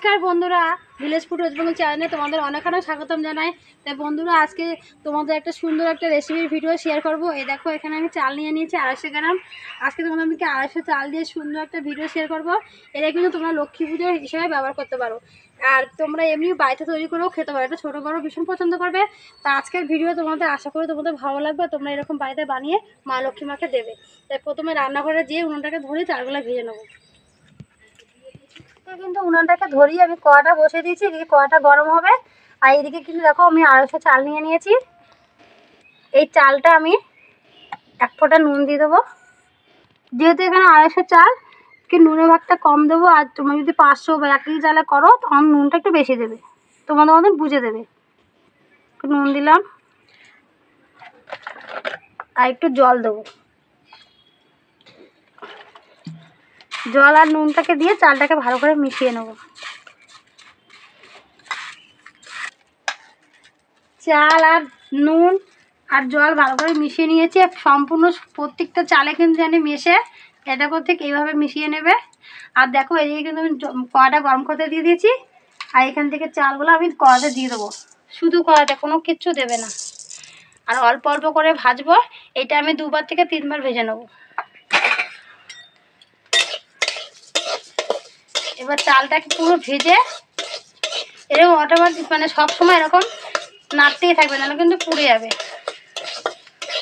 নমস্কার বন্ধুরা, village food waste Bengal চ্যানেলে তোমাদের অনেক অনেক স্বাগতম জানাই। তাই বন্ধুরা, আজকে তোমাদের একটা সুন্দর একটা রেসিপির ভিডিও শেয়ার করব। এই দেখো, এখানে আমি চাল নিয়ে নিয়েছি 250 গ্রাম। আজকে তোমাদেরকে 250 চাল দিয়ে সুন্দর একটা ভিডিও শেয়ার করব। এটা কিন্তু তোমরা লক্ষ্মী পুজো হিসেবে ব্যবহার করতে পারো, আর তোমরা এমনি বাড়িতে তৈরি করেও খেতে পারো। এটা ছোটো বড়ো ভীষণ পছন্দ করবে। তা আজকের ভিডিও তোমাদের আশা করি তোমাদের ভালো লাগবে। তোমরা এরকম বাড়িতে বানিয়ে মা লক্ষ্মী মাকে দেবে। তাই প্রথমে রান্নাঘরে যেয়ে উনুনটাকে ধরে চালগুলো ভেজে নেবো। কিন্তু উনানটাকে ধরিয়ে আমি কড়াটা বসে দিয়েছি, এদিকে কড়াটা গরম হবে। আর এইদিকে কিন্তু দেখো, আমি 250 চাল নিয়ে নিয়েছি। এই চালটা আমি 1 ফোঁটা নুন দিয়ে দেবো। যেহেতু এখানে 250 চাল, কি নুনের ভাগটা কম দেবো। আর তোমরা যদি 500 বা 1 কেজি চালে করো, তখন নুনটা একটু বেশি দেবে, তোমাদের মতন বুঝে দেবে। একটু নুন দিলাম আর একটু জল দেবো। জল আর নুনটাকে দিয়ে চালটাকে ভালো করে মিশিয়ে নেব। চাল আর নুন আর জল ভালো করে মিশিয়ে নিয়েছি। সম্পূর্ণ প্রত্যেকটা চালে কিন্তু জানি মিশে, এটা করতে এইভাবে মিশিয়ে নেবে। আর দেখো, এদিকে কিন্তু আমি কড়াটা গরম করতে দিয়ে দিয়েছি। আর এখান থেকে চালগুলো আমি কড়াতে দিয়ে দেবো, শুধু কড়াতে, কোনো কিচ্ছু দেবে না। আর অল্প অল্প করে ভাজবো। এটা আমি 2বার থেকে 3বার ভেজে নেব। এবার চালটাকে পুরো ভেজে এরকম অটোমেটিক, মানে সবসময় এরকম নাড়তেই থাকবে, নাহলে কিন্তু পুড়ে যাবে।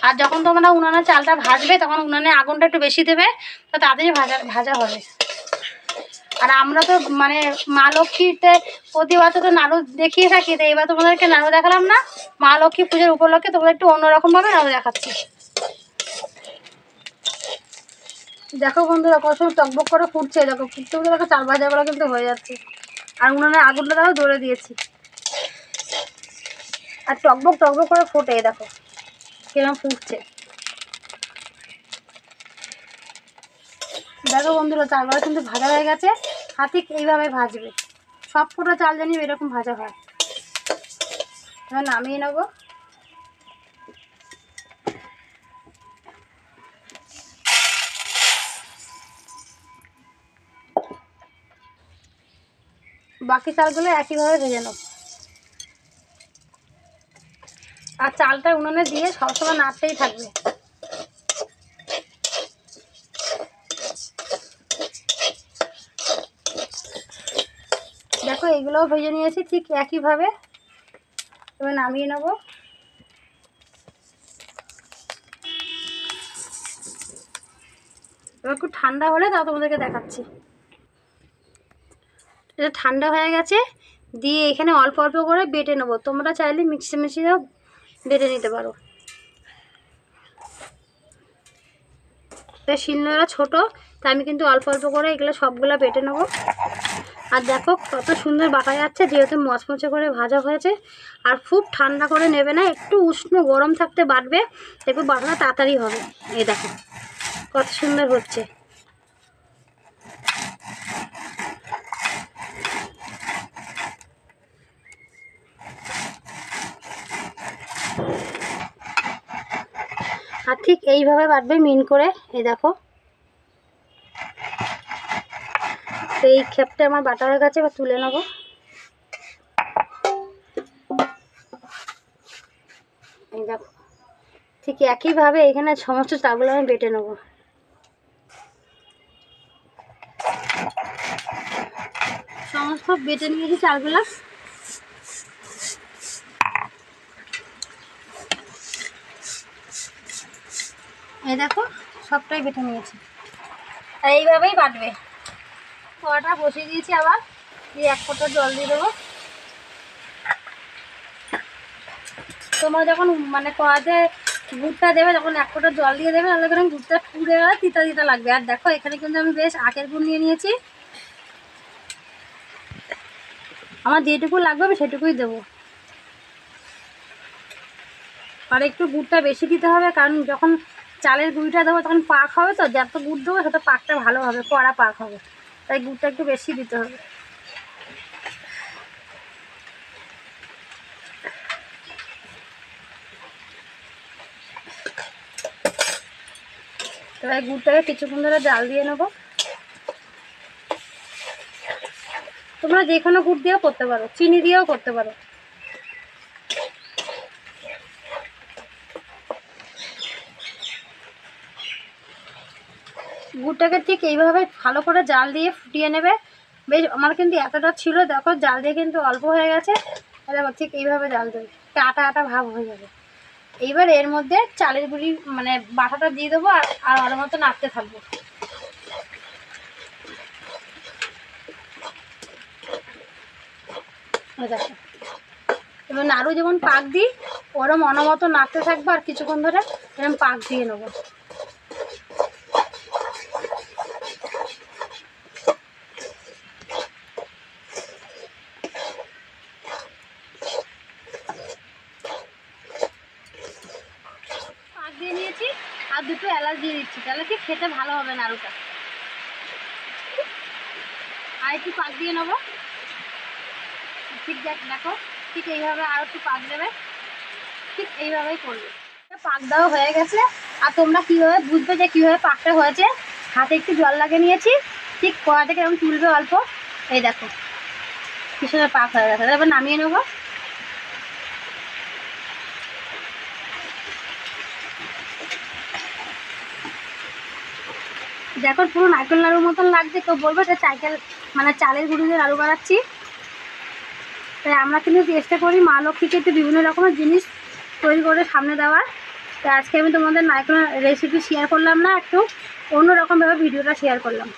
আর যখন তোমরা উনানে চালটা ভাজবে, তখন উনানে আগুনটা একটু বেশি দেবে, তো তাড়াতাড়ি ভাজা হবে। আর আমরা তো মানে মা লক্ষ্মীতে প্রতিবার তো নাড়ু দেখিয়ে থাকি, তো এবার তোমাদেরকে নাড়ু দেখালাম না। মা লক্ষ্মী পুজোর উপলক্ষে তোমরা একটু অন্যরকমভাবে নাড়ু দেখাচ্ছি। দেখো বন্ধুরা, কত টকবক করে ফুটছে। দেখো, ফুটতে ফুটতে দেখো চাল ভাজাগুলো কিন্তু হয়ে যাচ্ছে। আর উনানে আগুনটা দেখো ধরে দিয়েছি, আর টকবক টকবক করে ফোটে। দেখো কিরকম ফুটছে। দেখো বন্ধুরা, চালগুলো কিন্তু ভাজা হয়ে গেছে। আর ঠিক এইভাবে ভাজবে, সব কটা চাল জানি এরকম ভাজা হয়। এবার নামিয়ে নেব। বাকি চালগুলো একইভাবে ভেজে নেব। আর চালটা উনুনে দিয়ে সবসময় নাড়তেই থাকবে। দেখো, এইগুলোও ভেজে নিয়েছি ঠিক একইভাবে। এবার নামিয়ে নেব। এবার একটু ঠান্ডা হলে তাও তোমাদেরকে দেখাচ্ছি। এটা ঠান্ডা হয়ে গেছে। দিয়ে এখানে অল্প অল্প করে বেটে নেবো। তোমরা চাইলে মিক্সিতেও বেটে নিতে পারো। শিলনোড়া ছোট, তাই আমি কিন্তু অল্প অল্প করে এগুলো সবগুলো বেটে নেবো। আর দেখো কত সুন্দর বাটা যাচ্ছে, যেহেতু মচমচে করে ভাজা হয়েছে। আর খুব ঠান্ডা করে নেবে না, একটু উষ্ণ গরম থাকতে বাটবে, দেখবে বাটাটা তাড়াতাড়ি হবে। এই দেখো কত সুন্দর হচ্ছে। আর ঠিক এইভাবে বাটবে মিন করে। এই দেখো, এই ক্ষেপটা আমার বাটা হয়ে গেছে। এবার তুলে নেব। এই দেখো, ঠিক একইভাবে এখানে সমস্ত চালগুলো আমি বেটে নেব। সমস্ত বেটে নিয়েছি চালগুলো। এই দেখো, সবটাই বেটে নিয়েছি। আর এইভাবেই বাটবে। কড়াটা বসিয়ে দিয়েছি, আবার দিয়ে 1 ফোঁটা জল দিয়ে দেবো। তোমরা যখন মানে কড়াতে গুড়টা দেবে, তখন 1 ফোঁটা জল দিয়ে দেবে, নাহলে করে গুড়টা পুড়ে গেলে তিতা তিতা লাগবে। আর দেখো, এখানে কিন্তু আমি বেশ আখের গুড় নিয়ে নিয়েছি। আমার যেটুকু লাগবে আমি সেটুকুই দেবো। আর একটু গুড়টা বেশি দিতে হবে, কারণ যখন চালের গুঁড়িটা দেবো তখন পাক হবে, তো যত গুড় দেবো তত পাকটা ভালো হবে, কড়া পাক হবে। তাই গুড়টা একটু বেশি দিতে হবে। এবার গুড়টাকে কিছুক্ষণ ধরে জাল দিয়ে নেবো। তোমরা যে কোনো গুড় দিয়েও করতে পারো, চিনি দিয়েও করতে পারো। গুড়টাকে ঠিক এইভাবে ভালো করে জাল দিয়ে ফুটিয়ে নেবে। বেশ আমার কিন্তু এতটা ছিল, দেখো জাল দিয়ে কিন্তু অল্প হয়ে গেছে। দেখো ঠিক এইভাবে জাল দেবে, আটা আটা ভাব হয়ে যাবে। এইবার এর মধ্যে চালের গুঁড়ি মানে বাটাটা দিয়ে দেবো আর ওর মতো নাড়তে থাকবো। দেখো এবার নাড়ু যেমন পাক দিই ওরম অনমতো নাড়তে থাকবো আর কিছুক্ষণ ধরে এরকম পাক দিয়ে নেবো। পাক দিয়ে নিয়েছি আর দুটো এলাচ দিয়ে দিচ্ছি, তাহলে কি খেতে ভালো হবে নাড়ুটা। আর একটু পাক দিয়ে নেবো, ঠিক দেখো ঠিক এইভাবে আর একটু পাক দেবে, ঠিক এইভাবেই করবে। পাক দেওয়া হয়ে গেছে। আর তোমরা কীভাবে বুঝবে যে কীভাবে পাকটা হয়েছে, হাতে একটু জল লাগিয়ে নিয়েছি, ঠিক কড়া থেকে এরকম তুলবে অল্প, এই দেখো কিসের পাক হয়ে গেছে। এবার নামিয়ে নেবো। দেখো পুরো নারকেল নাড়ুর মতন লাগছে, কেউ বলবে এটা চালের গুঁড়ি দিয়ে নাড়ু বানাচ্ছি। তাই আমরা কিন্তু চেষ্টা করি মা লক্ষ্মীকে একটু বিভিন্ন রকমের জিনিস তৈরি করে সামনে দেওয়ার। তাই আজকে আমি তোমাদের নারকেল রেসিপি শেয়ার করলাম না, একটু অন্যরকমভাবে ভিডিওটা শেয়ার করলাম।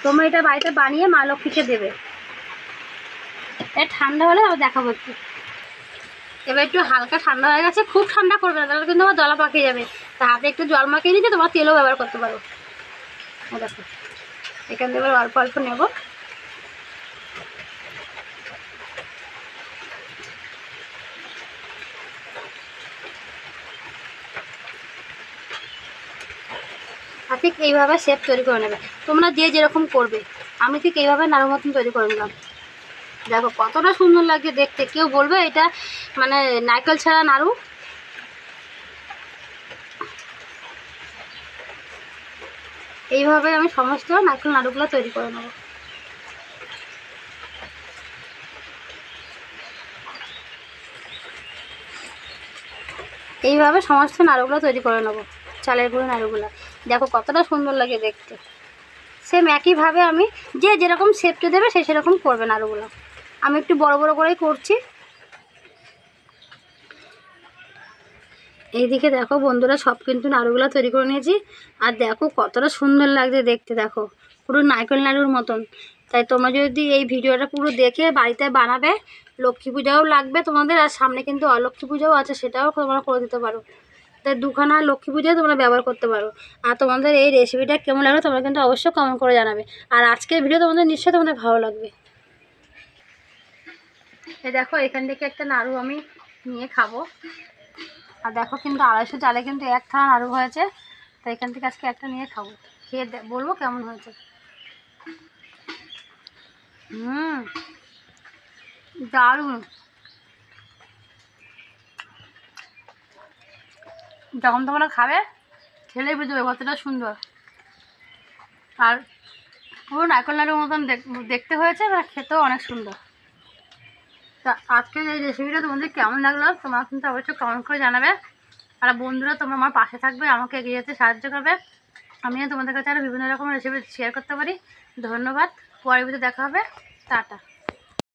তোমরা এটা বাড়িতে বানিয়ে মা লক্ষ্মীকে দেবে। এটা ঠান্ডা হলে আবার দেখাবো একটু। এবার একটু হালকা ঠান্ডা হয়ে গেছে, খুব ঠান্ডা করবে না, তাহলে কিন্তু আমার দলা পাকিয়ে যাবে। তা হাতে একটু জল মাখিয়ে নিতে তোমার তেলও ব্যবহার করতে পারো। দেখো এখান থেকে এবার অল্প অল্প নেব। আর ঠিক এইভাবে শেপ তৈরি করে নেবে, তোমরা যে যেরকম করবে। আমি ঠিক এইভাবে নাড়ু মতন তৈরি করে নিলাম। দেখো কতটা সুন্দর লাগছে দেখতে, কেউ বলবে এটা মানে নারকেল ছাড়া নাড়ু। এইভাবে আমি সমস্ত নারকেল নাড়ুগুলো তৈরি করে নেব। এইভাবে সমস্ত নাড়ুগুলো তৈরি করে নেব, চালের গুঁড়ো নাড়ুগুলো। দেখো কতটা সুন্দর লাগে দেখতে। সেম একইভাবে আমি যে যেরকম শেপটা দেবে সে সেরকম করবে নাড়ুগুলো। আমি একটু বড় বড় করেই করছি। এইদিকে দেখো বন্ধুরা সব কিন্তু নাড়ুগুলো তৈরি করে নিয়েছি। আর দেখো কতটা সুন্দর লাগছে দেখতে, দেখো পুরো নারকেল নাড়ুর মতন। তাই তোমরা যদি এই ভিডিওটা পুরো দেখে বাড়িতে বানাবে, লক্ষ্মী পূজাও লাগবে তোমাদের, আর সামনে কিন্তু অলক্ষ্মী পূজাও আছে, সেটাও তোমরা করে দিতে পারো। তাই দুখানা লক্ষ্মী পূজায় তোমরা ব্যবহার করতে পারো। আর তোমাদের এই রেসিপিটা কেমন লাগলো তোমরা কিন্তু অবশ্যই কমেন্ট করে জানাবে। আর আজকের ভিডিও তোমাদের নিশ্চয়ই তোমাদের ভালো লাগবে। এই দেখো এখান থেকে একটা নাড়ু আমি নিয়ে খাবো। আর দেখো কিন্তু 250 চালে কিন্তু এক থালা নাড়ু হয়েছে। তাই এখান থেকে আজকে একটা নিয়ে খাবো, খেয়ে বলবো কেমন হয়েছে। দারুণ। যখন তোমরা খাবে খেলেই বুঝবে কতটা সুন্দর। আর পুরো নারকেল নাড়ুর মতন দেখতে হয়েছে, আর খেতেও অনেক সুন্দর। তা আজকের এই রেসিপিটা তোমাদের কেমন লাগলো তোমরা কিন্তু অবশ্যই কমেন্ট করে জানাবে। আর বন্ধুরা তোমরা আমার পাশে থাকবে, আমাকে এগিয়ে যেতে সাহায্য করবে, আমিও তোমাদের কাছে আরও বিভিন্ন রকমের রেসিপি শেয়ার করতে পারি। ধন্যবাদ, পরের ভিডিওতে দেখা হবে, টাটা।